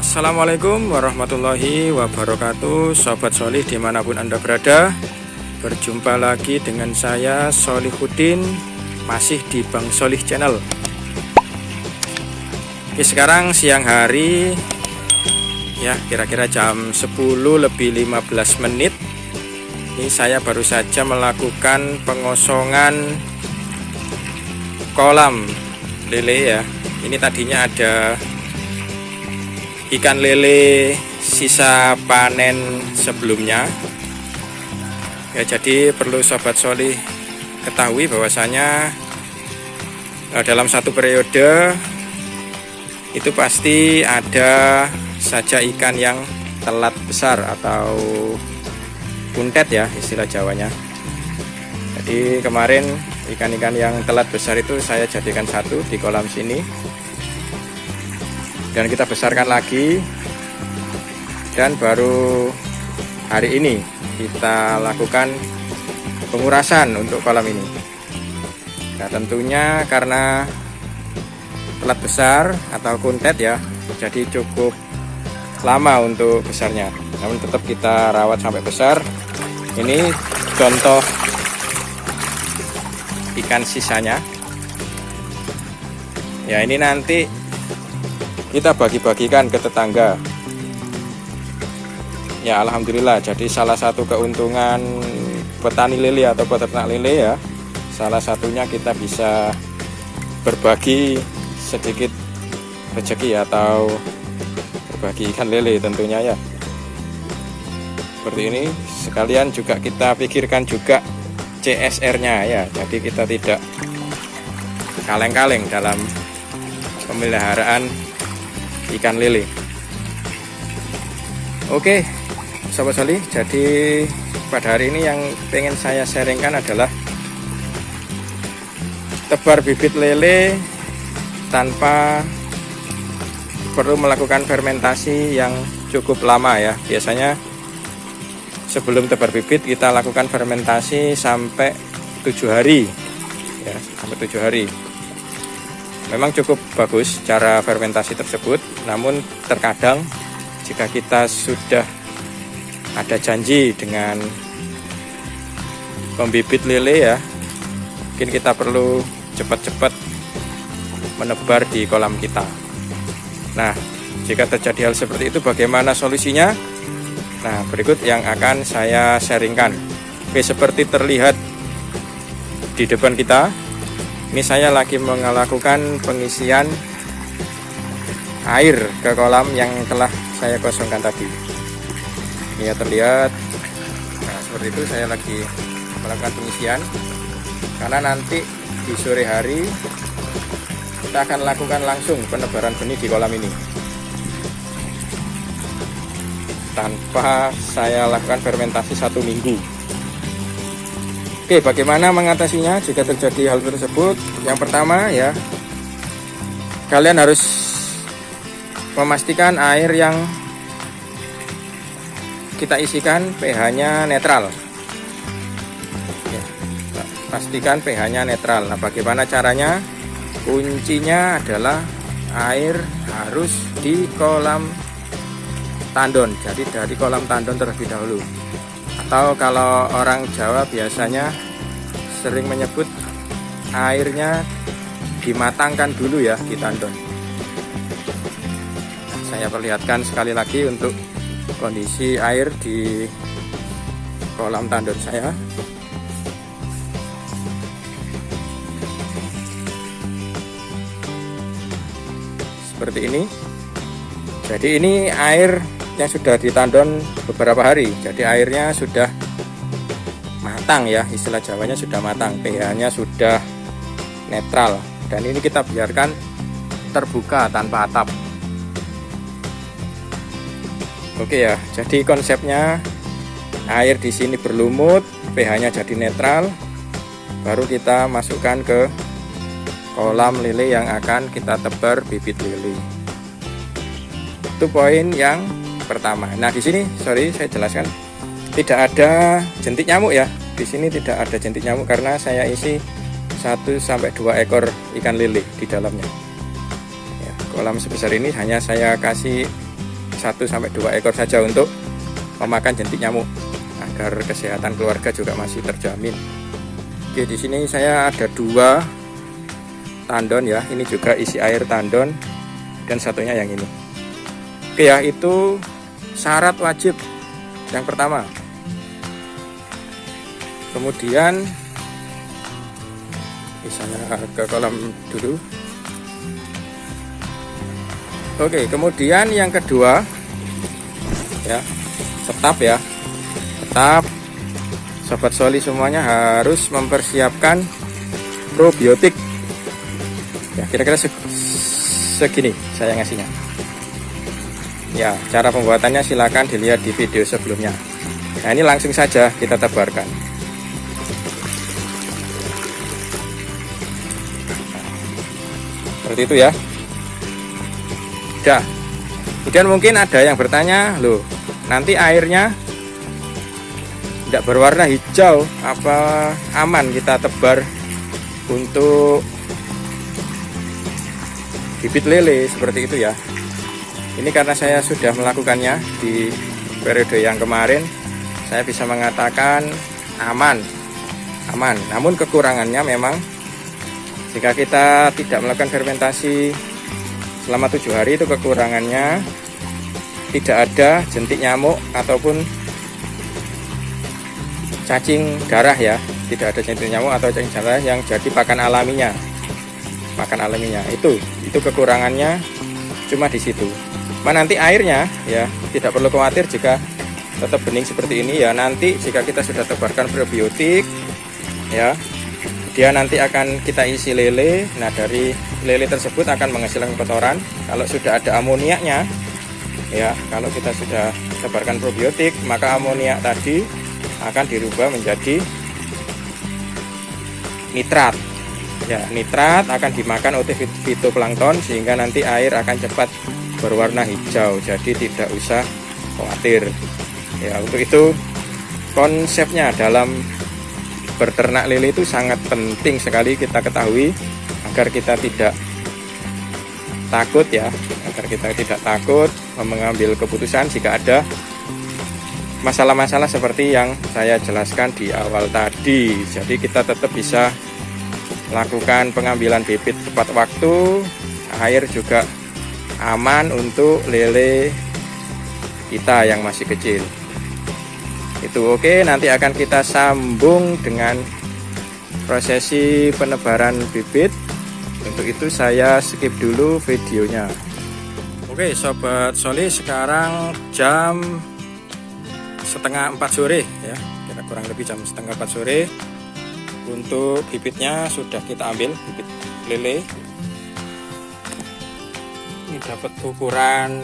Assalamualaikum warahmatullahi wabarakatuh, Sobat Solih dimanapun Anda berada. Berjumpa lagi dengan saya Solihuddin, masih di Bang Solih Channel. Oke, sekarang siang hari ya, kira-kira jam 10:15. Ini saya baru saja melakukan pengosongan kolam lele ya. Ini tadinya ada ikan lele sisa panen sebelumnya ya, jadi perlu Sobat Solih ketahui bahwasanya dalam satu periode itu pasti ada saja ikan yang telat besar atau kuntet ya istilah Jawanya. Jadi kemarin ikan-ikan yang telat besar itu saya jadikan satu di kolam sini dan kita besarkan lagi, dan baru hari ini kita lakukan pengurasan untuk kolam ini. Nah, tentunya karena telat besar atau kuntet ya, jadi cukup lama untuk besarnya, namun tetap kita rawat sampai besar. Ini contoh ikan sisanya ya, ini nanti kita bagi-bagikan ke tetangga ya. Alhamdulillah, jadi salah satu keuntungan petani lele atau peternak lele ya, salah satunya kita bisa berbagi sedikit rezeki atau berbagi ikan lele tentunya ya. Seperti ini, sekalian juga kita pikirkan juga CSR-nya ya, jadi kita tidak kaleng-kaleng dalam pemeliharaan ikan lele. Oke Sobat Solih, jadi pada hari ini yang pengen saya sharingkan adalah tebar bibit lele tanpa perlu melakukan fermentasi yang cukup lama ya. Biasanya sebelum tebar bibit kita lakukan fermentasi sampai 7 hari ya, sampai 7 hari. Memang cukup bagus cara fermentasi tersebut, namun terkadang jika kita sudah ada janji dengan pembibit lele ya, mungkin kita perlu cepat-cepat menebar di kolam kita. Nah, jika terjadi hal seperti itu bagaimana solusinya? Nah, berikut yang akan saya sharingkan. Oke, seperti terlihat di depan kita, ini saya lagi melakukan pengisian air ke kolam yang telah saya kosongkan tadi. Ini ya terlihat. Nah, seperti itu saya lagi melakukan pengisian, karena nanti di sore hari kita akan lakukan langsung penebaran benih di kolam ini tanpa saya lakukan fermentasi 1 minggu. Oke, bagaimana mengatasinya jika terjadi hal tersebut? Yang pertama ya, kalian harus memastikan air yang kita isikan pH-nya netral ya, pastikan pH-nya netral. Nah, bagaimana caranya? Kuncinya adalah air harus di kolam tandon, jadi dari kolam tandon terlebih dahulu. Atau kalau orang Jawa biasanya sering menyebut airnya dimatangkan dulu ya di tandon. Saya perlihatkan sekali lagi untuk kondisi air di kolam tandon saya. Seperti ini. Jadi ini air yang sudah ditandon beberapa hari, jadi airnya sudah matang ya, istilah Jawanya sudah matang, pH-nya sudah netral, dan ini kita biarkan terbuka tanpa atap. Oke ya, jadi konsepnya air di sini berlumut, pH-nya jadi netral, baru kita masukkan ke kolam lele yang akan kita tebar bibit lele. Itu poin yang pertama. Nah, di sini sorry saya jelaskan, tidak ada jentik nyamuk ya. Di sini tidak ada jentik nyamuk karena saya isi 1-2 ekor ikan lele di dalamnya. Ya, kolam sebesar ini hanya saya kasih 1 sampai 2 ekor saja untuk memakan jentik nyamuk agar kesehatan keluarga juga masih terjamin. Oke, di sini saya ada 2 tandon ya. Ini juga isi air tandon dan satunya yang ini. Oke ya, itu syarat wajib yang pertama. Kemudian misalnya ke kolam dulu. Oke, kemudian yang kedua ya, tetap sobat soli semuanya harus mempersiapkan probiotik ya, kira-kira segini saya ngasihnya ya. Cara pembuatannya silakan dilihat di video sebelumnya. Nah, ini langsung saja kita tebarkan. Seperti itu ya. Udah. Kemudian mungkin ada yang bertanya, loh, nanti airnya tidak berwarna hijau, apa aman kita tebar untuk bibit lele seperti itu ya? Ini karena saya sudah melakukannya di periode yang kemarin, saya bisa mengatakan aman. Namun kekurangannya memang jika kita tidak melakukan fermentasi selama 7 hari, itu kekurangannya tidak ada jentik nyamuk ataupun cacing darah ya, tidak ada jentik nyamuk atau cacing darah yang jadi pakan alaminya. Itu kekurangannya cuma di situ. Nanti airnya ya tidak perlu khawatir jika tetap bening seperti ini ya. Nanti jika kita sudah tebarkan probiotik ya, dia nanti akan kita isi lele. Nah, dari lele tersebut akan menghasilkan kotoran. Kalau sudah ada amoniaknya ya, kalau kita sudah tebarkan probiotik, maka amoniak tadi akan dirubah menjadi nitrat ya. Nitrat akan dimakan oleh fitoplankton sehingga nanti air akan cepat berwarna hijau. Jadi tidak usah khawatir ya. Untuk itu konsepnya dalam berternak lele itu sangat penting sekali kita ketahui agar kita tidak takut ya, mengambil keputusan jika ada masalah-masalah seperti yang saya jelaskan di awal tadi. Jadi kita tetap bisa lakukan pengambilan bibit tepat waktu, air juga aman untuk lele kita yang masih kecil. Itu oke, nanti akan kita sambung dengan prosesi penebaran bibit. Untuk itu saya skip dulu videonya. Oke sobat soli, sekarang jam 3:30 sore ya, kira kurang lebih jam 3:30 sore. Untuk bibitnya sudah kita ambil, bibit lele. Ini dapat ukuran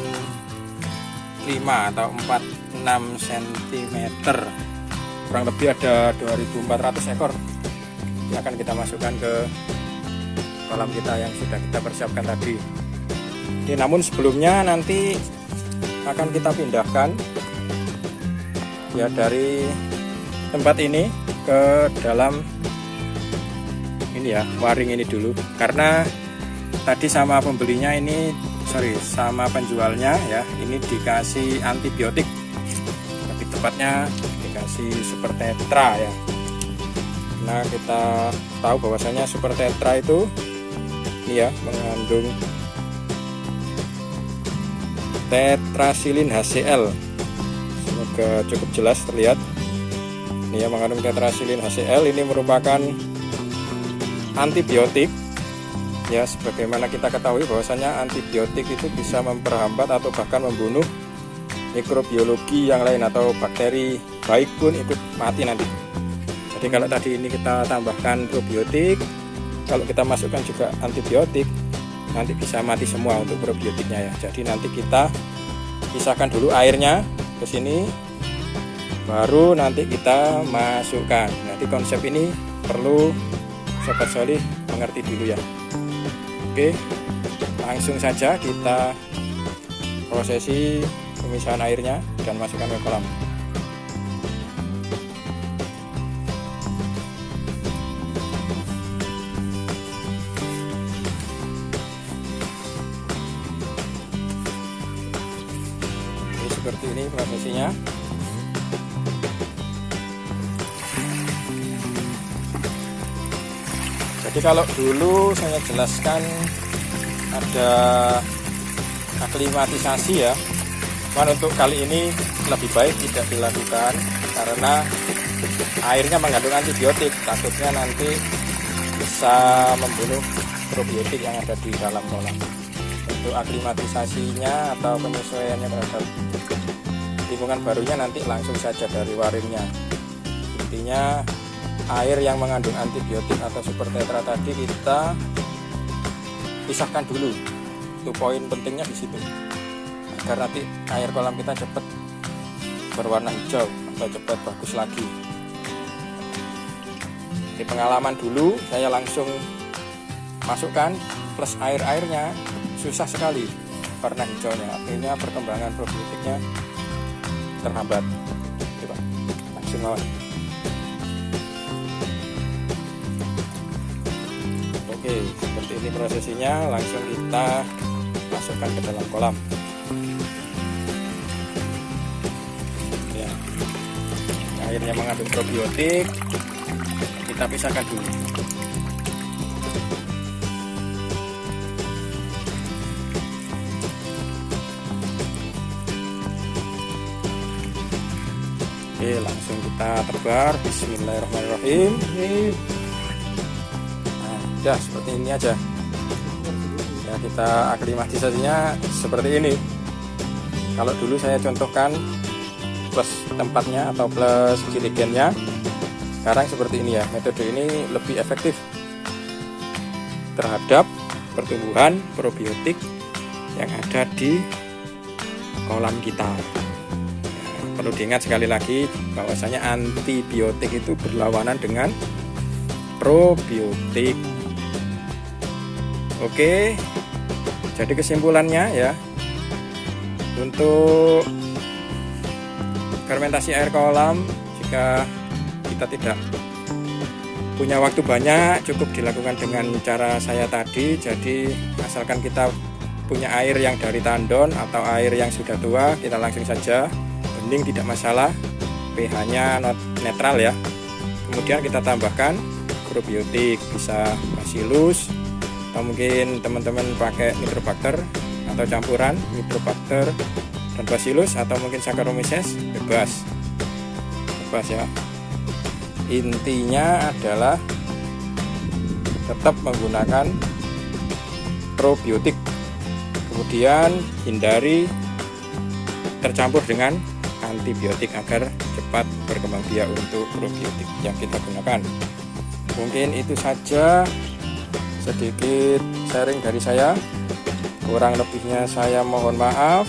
5 atau 46 cm, kurang lebih ada 2400 ekor yang akan kita masukkan ke kolam kita yang sudah kita persiapkan tadi. Namun sebelumnya nanti akan kita pindahkan ya dari tempat ini ke dalam ini ya, waring ini dulu, karena tadi sama pembelinya ini, sama penjualnya ya, ini dikasih antibiotik, lebih tepatnya dikasih super tetra ya. Nah, kita tahu bahwasanya super tetra itu ini ya, mengandung tetrasilin HCl. Semoga cukup jelas terlihat. Ini ya, mengandung tetrasilin HCl. Ini merupakan antibiotik ya. Sebagaimana kita ketahui bahwasanya antibiotik itu bisa memperhambat atau bahkan membunuh mikrobiologi yang lain, atau bakteri baik pun ikut mati nanti. Jadi kalau tadi ini kita tambahkan probiotik, kalau kita masukkan juga antibiotik, nanti bisa mati semua untuk probiotiknya ya. Jadi nanti kita pisahkan dulu airnya ke sini, baru nanti kita masukkan. Nanti konsep ini perlu sobat soli mengerti dulu ya. Oke, langsung saja kita prosesi pemisahan airnya dan masukkan ke kolam. seperti ini prosesinya. Jadi kalau dulu saya jelaskan ada aklimatisasi ya, cuman untuk kali ini lebih baik tidak dilakukan karena airnya mengandung antibiotik, takutnya nanti bisa membunuh probiotik yang ada di dalam kolam. Untuk aklimatisasinya atau penyesuaiannya terhadap lingkungan barunya nanti langsung saja dari waringnya. Intinya air yang mengandung antibiotik atau super tetra tadi kita pisahkan dulu. Itu poin pentingnya di situ, agar nanti air kolam kita cepat berwarna hijau atau cepat bagus lagi. Di pengalaman dulu saya langsung masukkan plus airnya, susah sekali warna hijaunya, akhirnya perkembangan probiotiknya terhambat. Coba langsung lawan. Oke, seperti ini prosesinya, langsung kita masukkan ke dalam kolam ya. Airnya mengandung probiotik, kita pisahkan dulu. Oke, langsung kita tebar. Bismillahirrahmanirrahim. Nah, udah seperti ini aja ya, kita aklimatisasinya seperti ini. Kalau dulu saya contohkan plus tempatnya atau plus jirigennya, sekarang seperti ini ya. Metode ini lebih efektif terhadap pertumbuhan probiotik yang ada di kolam kita. Perlu diingat sekali lagi bahwasanya antibiotik itu berlawanan dengan probiotik. Oke, jadi kesimpulannya ya, untuk fermentasi air kolam, jika kita tidak punya waktu banyak, cukup dilakukan dengan cara saya tadi. Jadi asalkan kita punya air yang dari tandon atau air yang sudah tua, kita langsung saja, bening tidak masalah, pH-nya netral ya. Kemudian kita tambahkan probiotik, bisa bacillus atau mungkin teman-teman pakai nitrobacter atau campuran nitrobacter dan bacillus atau mungkin Saccharomyces, bebas ya. Intinya adalah tetap menggunakan probiotik, kemudian hindari tercampur dengan antibiotik agar cepat berkembang biak untuk probiotik yang kita gunakan. Mungkin itu saja sedikit sharing dari saya, kurang lebihnya saya mohon maaf.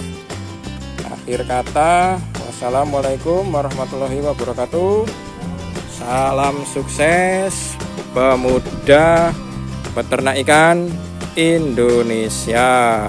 Akhir kata, wassalamualaikum warahmatullahi wabarakatuh. Salam sukses pemuda peternak ikan Indonesia.